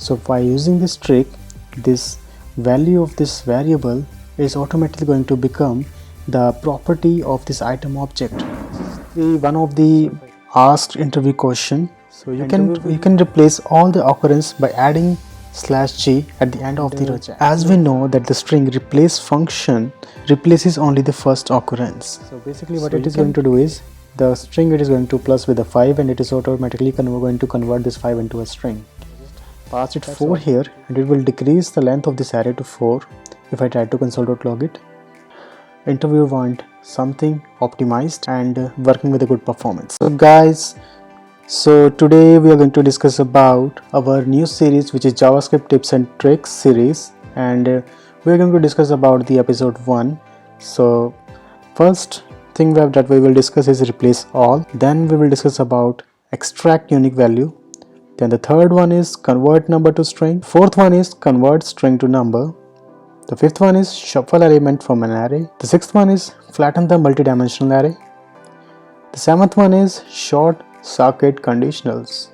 So by using this trick, this value of this variable is automatically going to become the property of this item object. This is one of the asked interview question. So you can replace all the occurrence by adding /g at the end of the regex. As we know that the string replace function replaces only the first occurrence. So basically what it is going to do is the string it is going to plus with a 5 and it is automatically going to convert this 5 into a string. Pass it 4 here and it will decrease the length of this array to 4 if I try to console.log it. Interviewer want something optimized and working with a good performance. So guys, so today we are going to discuss about our new series which is JavaScript tips and tricks series, and we are going to discuss about the episode 1. So first thing that we will discuss is replace all, then we will discuss about extract unique value, then the third one is convert number to string, fourth one is convert string to number, the fifth one is shuffle element from an array, the sixth one is flatten the multi-dimensional array, the seventh one is short circuit conditionals,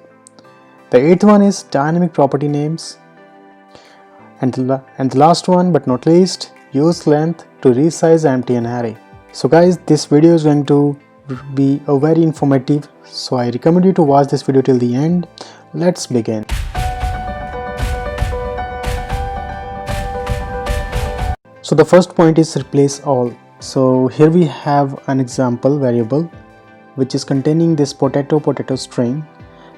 the eighth one is dynamic property names, and the last one but not least, use length to resize empty an array. So guys, this video is going to be a very informative, so I recommend you to watch this video till the end. Let's begin. So the first point is replace all. So here we have an example variable which is containing this potato string,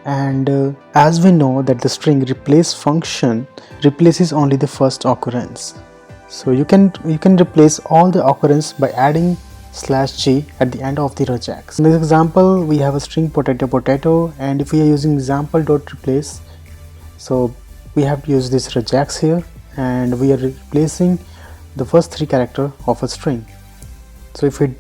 and as we know that the string replace function replaces only the first occurrence. So you can replace all the occurrence by adding /g at the end of the regex. In this example we have a string potato, and if we are using example.replace, so we have to use this regex here and we are replacing the first 3 characters of a string. So if we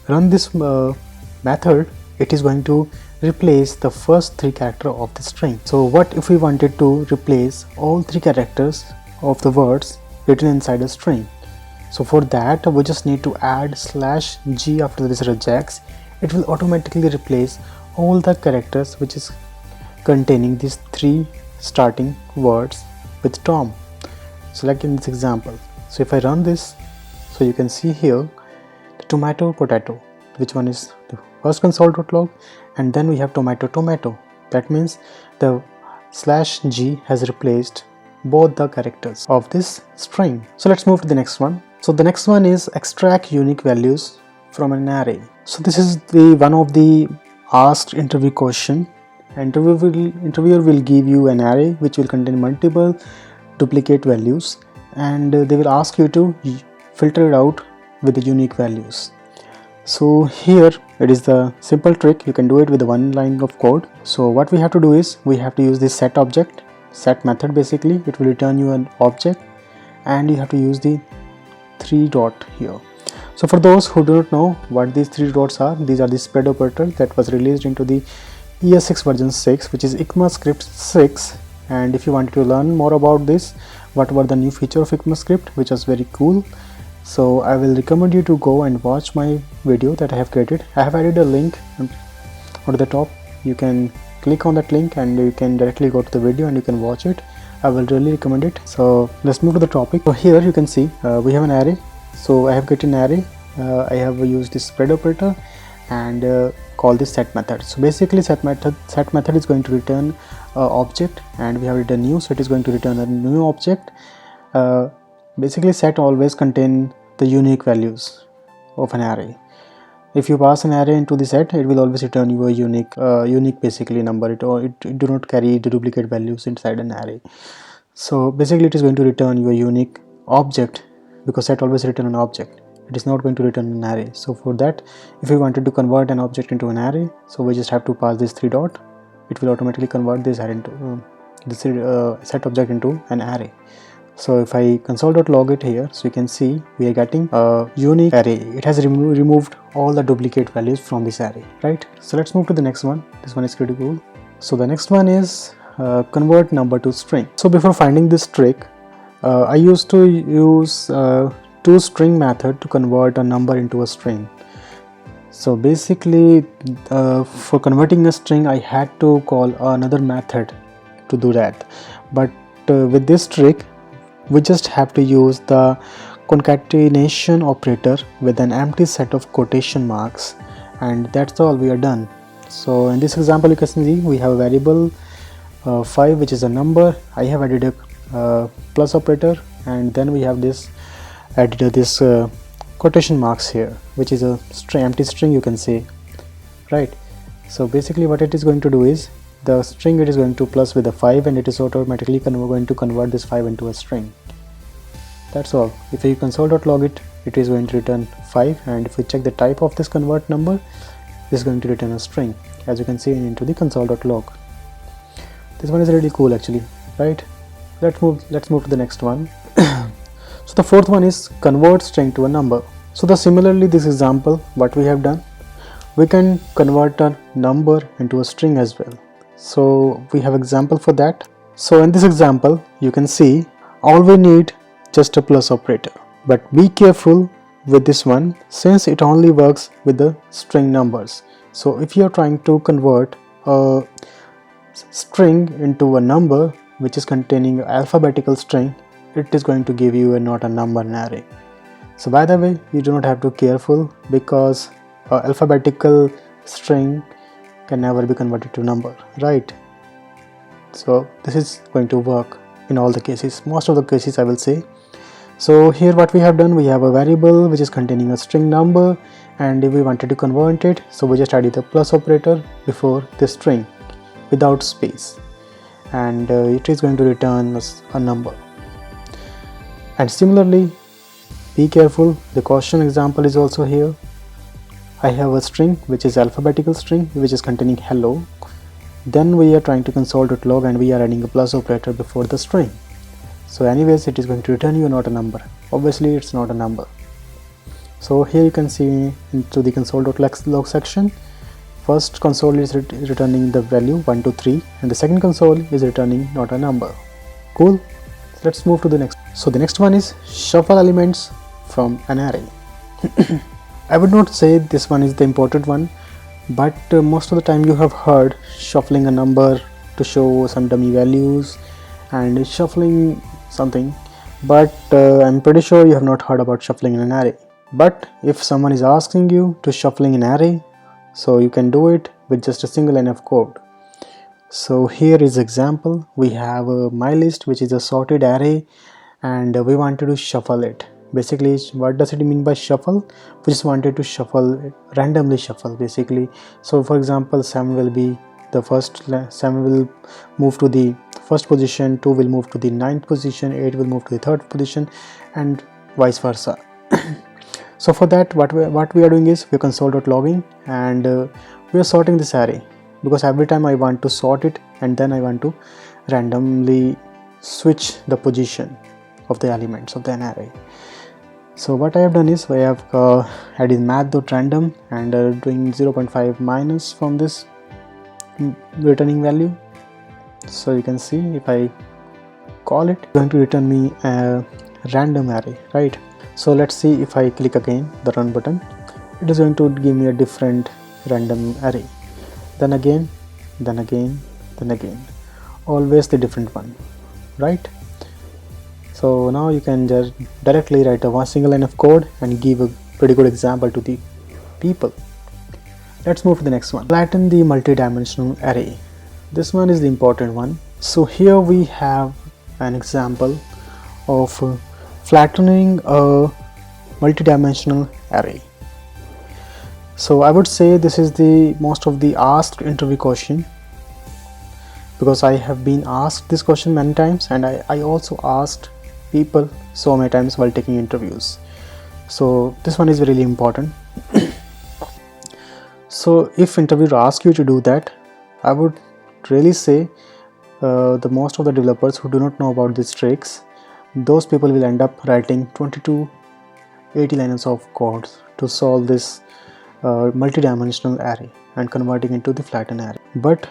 run this method, it is going to replace the first 3 characters of the string. So what if we wanted to replace all 3 characters of the words written inside a string? So for that we just need to add /g after this regex. It will automatically replace all the characters which is containing these 3 starting words with Tom. So like in this example, so if I run this, so you can see here the tomato potato, which one is the first console.log, and then we have tomato. That means the /g has replaced both the characters of this string. So let's move to the next one. So the next one is extract unique values from an array. So this is the one of the asked interview question. Interviewer will give you an array which will contain multiple duplicate values, and they will ask you to filter it out with the unique values. So here it is the simple trick. You can do it with the one line of code. So what we have to do is we have to use this set method. Basically it will return you an object, and you have to use the 3 dot here. So for those who do not know what these 3 dots are, these are the spread operator that was released into the ES6 version 6, which is ECMAScript 6. And if you wanted to learn more about this, what were the new feature of ECMAScript, which was very cool, so I will recommend you to go and watch my video that I have created. I have added a link on the top. You can click on that link and you can directly go to the video and you can watch it. I will really recommend it. So let's move to the topic. So here you can see we have an array. So I have created an array. I have used this spread operator and call this set method. So basically set method is going to return object, and we have written new, so it is going to return a new object. Basically set always contain the unique values of an array. If you pass an array into the set, it will always return you a unique basically number. It do not carry the duplicate values inside an array. So basically it is going to return you a unique object, because set always return an object. It is not going to return an array. So for that, if we wanted to convert an object into an array, so we just have to pass this 3 dot. It will automatically convert this array into this set object into an array. So if I console.log it here, so you can see we are getting a unique array. It has removed all the duplicate values from this array, right? So let's move to the next one. This one is pretty cool. So the next one is convert number to string. So before finding this trick, I used to use toString method to convert a number into a string. So basically for converting a string I had to call another method to do that, but with this trick we just have to use the concatenation operator with an empty set of quotation marks, and that's all, we are done. So in this example you can see we have a variable 5 which is a number. I have added a plus operator, and then we have this added this quotation marks here, which is a string, empty string you can say, right? So basically what it is going to do is the string it is going to plus with a 5, and it is automatically going to convert this 5 into a string. That's all. If you console.log it, it is going to return 5, and if we check the type of this convert number, it is going to return a string, as you can see into the console.log. This one is really cool actually, right? Let's move to the next one. So the fourth one is convert string to a number. So similarly this example, what we have done, we can convert a number into a string as well. So we have example for that. So in this example you can see all we need just a plus operator, but be careful with this one since it only works with the string numbers. So if you are trying to convert a string into a number which is containing alphabetical string, it is going to give you not a number, an array. So by the way, you do not have to be careful, because alphabetical string can never be converted to number, right? So this is going to work in all the cases, most of the cases I will say. So here what we have done, we have a variable which is containing a string number, and if we wanted to convert it, so we just added the plus operator before the string without space, and it is going to return a number. And similarly, be careful, the question example is also here. I have a string which is alphabetical string which is containing hello, then we are trying to console.log and we are adding a plus operator before the string. So anyways, it is going to return you not a number. Obviously it's not a number. So here you can see into the console.log section, first console is returning the value 1 to 3, and the second console is returning not a number. Cool. Let's move to the next. So the next one is shuffle elements from an array. I would not say this one is the important one, but most of the time you have heard shuffling a number to show some dummy values and shuffling something, but I'm pretty sure you have not heard about shuffling in an array. But if someone is asking you to shuffling an array, so you can do it with just a single line of code. So here is example. We have a mylist which is a sorted array, and we wanted to shuffle it. Basically, what does it mean by shuffle? We just wanted to shuffle, randomly shuffle basically. So for example, 7 will be the first, 7 will move to the first position, 2 will move to the 9th position, 8 will move to the 3rd position, and vice versa. So for that, what we are doing is we are console.logging, and we are sorting this array, because every time I want to sort it and then I want to randomly switch the position of the elements of the array. So what I have done is I have added math.random and doing 0.5 minus from this returning value. So you can see if I call it, it's going to return me a random array, right? So let's see, if I click again the run button, it is going to give me a different random array. Then again, then again, then again, always the different one, right? So now you can just directly write a one single line of code and give a pretty good example to the people. Let's move to the next one. Flatten the multi-dimensional array. This one is the important one. So here we have an example of flattening a multi-dimensional array. So I would say this is the most of the asked interview question, because I have been asked this question many times, and I also asked people so many times while taking interviews. So this one is really important. So if interviewer asks you to do that, I would really say the most of the developers who do not know about these tricks, those people will end up writing 20 to 80 lines of code to solve this multi-dimensional array and converting into the flattened array. But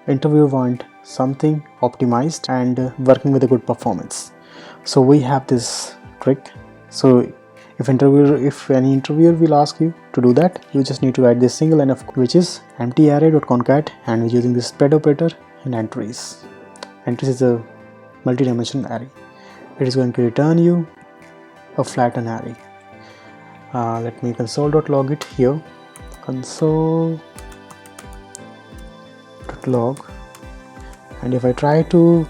interviewer want something optimized and working with a good performance. So we have this trick. So if any interviewer will ask you to do that, you just need to write this single line of code, which is empty array.concat, and we're using this spread operator and entries. Entries is a multi-dimensional array. It is going to return you a flattened array. Let me console.log it here. Console.log, and if I try to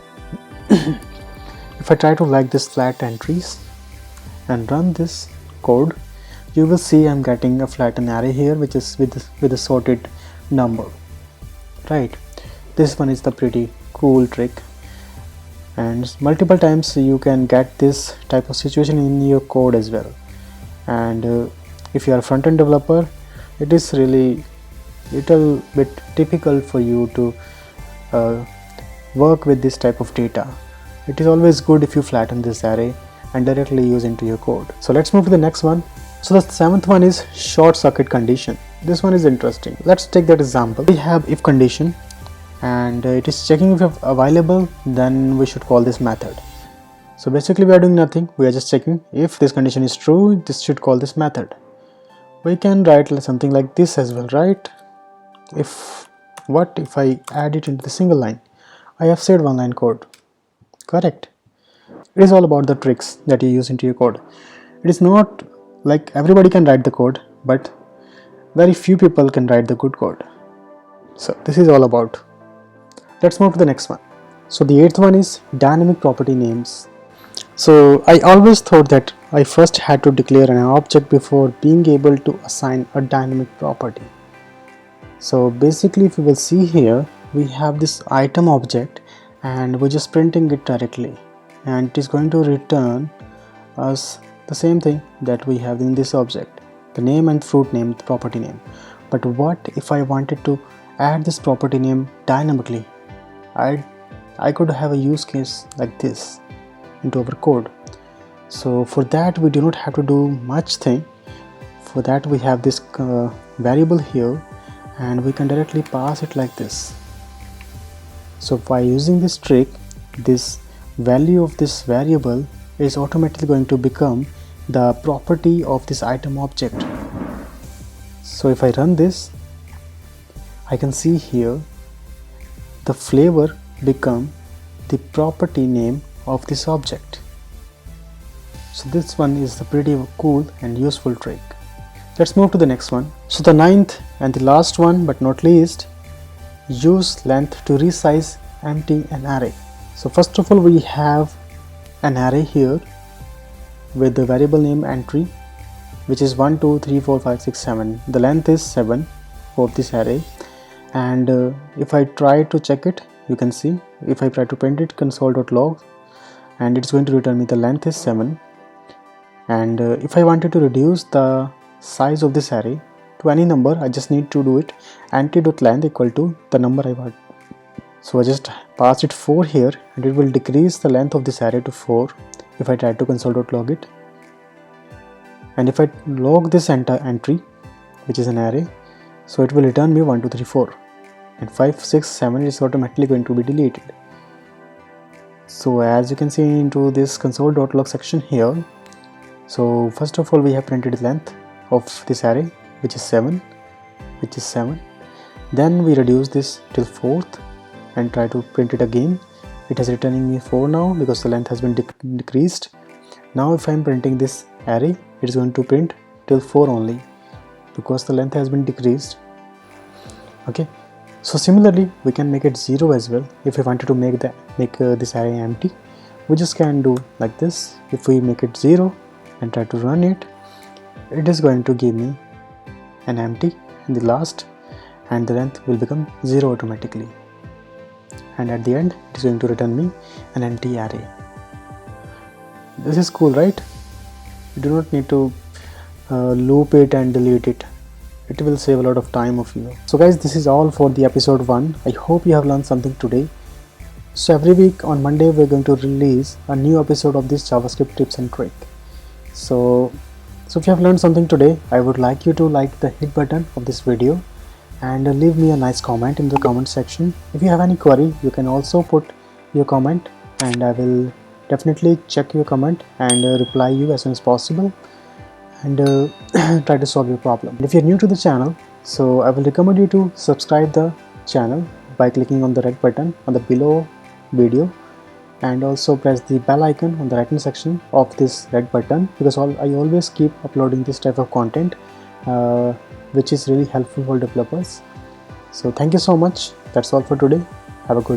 like this flat entries and run this code, you will see I'm getting a flattened array here, which is with a sorted number, right? This one is the pretty cool trick, and multiple times you can get this type of situation in your code as well. And if you are a front-end developer, it is really little bit difficult for you to work with this type of data. It is always good if you flatten this array and directly use into your code. So let's move to the next one. So the seventh one is short circuit condition. This one is interesting. Let's take that example. We have if condition, and it is checking if available, then we should call this method. So basically we are doing nothing, we are just checking if this condition is true, this should call this method. We can write something like this as well, right? If I add it into the single line, I have said one line code, correct? It is all about the tricks that you use into your code. It is not like everybody can write the code, but very few people can write the good code. So this is all about. Let's move to the next one. So the eighth one is dynamic property names. So I always thought that I first had to declare an object before being able to assign a dynamic property. So basically, if you will see here, we have this item object and we're just printing it directly, and it is going to return us the same thing that we have in this object, the name and fruit name, the property name. But what if I wanted to add this property name dynamically? I could have a use case like this into our code. So for that we do not have to do much thing. For that we have this variable here, and we can directly pass it like this. So by using this trick, this value of this variable is automatically going to become the property of this item object. So if I run this, I can see here the flavor become the property name of this object. So this one is the pretty cool and useful trick. Let's move to the next one. So the ninth and the last one but not least, use length to resize empty an array. So first of all, we have an array here with the variable name entry, which is 1 2 3 4 5 6 7. The length is 7 of this array, and if I try to check it, you can see if I try to print it, console.log, and it's going to return me the length is 7. And if I wanted to reduce the size of this array to any number, I just need to do it empty.length equal to the number I want. So I just passed it 4 here, and it will decrease the length of this array to 4 if I try to console.log it. And if I log this entry, which is an array, so it will return me 1 2 3 4, and 5 6 7 is automatically going to be deleted. So as you can see into this console.log section here, so first of all we have printed the length of this array, which is 7. Then we reduce this till 4th and try to print it again. It is returning me 4 now because the length has been decreased. Now if I am printing this array, it is going to print till 4 only because the length has been decreased. Okay, so similarly we can make it 0 as well. If we wanted to make this array empty, we just can do like this. If we make it 0 and try to run it, it is going to give me an empty in the last, and the length will become 0 automatically, and at the end it is going to return me an empty array. This is cool, right? You do not need to loop it and delete it. It will save a lot of time of you. So guys, this is all for the episode 1. I hope you have learned something today. So every week on Monday we're going to release a new episode of this JavaScript tips and trick. So if you have learned something today, I would like you to like the hit button of this video and leave me a nice comment in the comment section. If you have any query, you can also put your comment, and I will definitely check your comment and reply you as soon as possible, and try to solve your problem. If you're new to the channel, so I will recommend you to subscribe the channel by clicking on the red button on the below video, and also press the bell icon on the right hand section of this red button, because I always keep uploading this type of content uh, which is really helpful for developers. So thank you so much. That's all for today. Have a good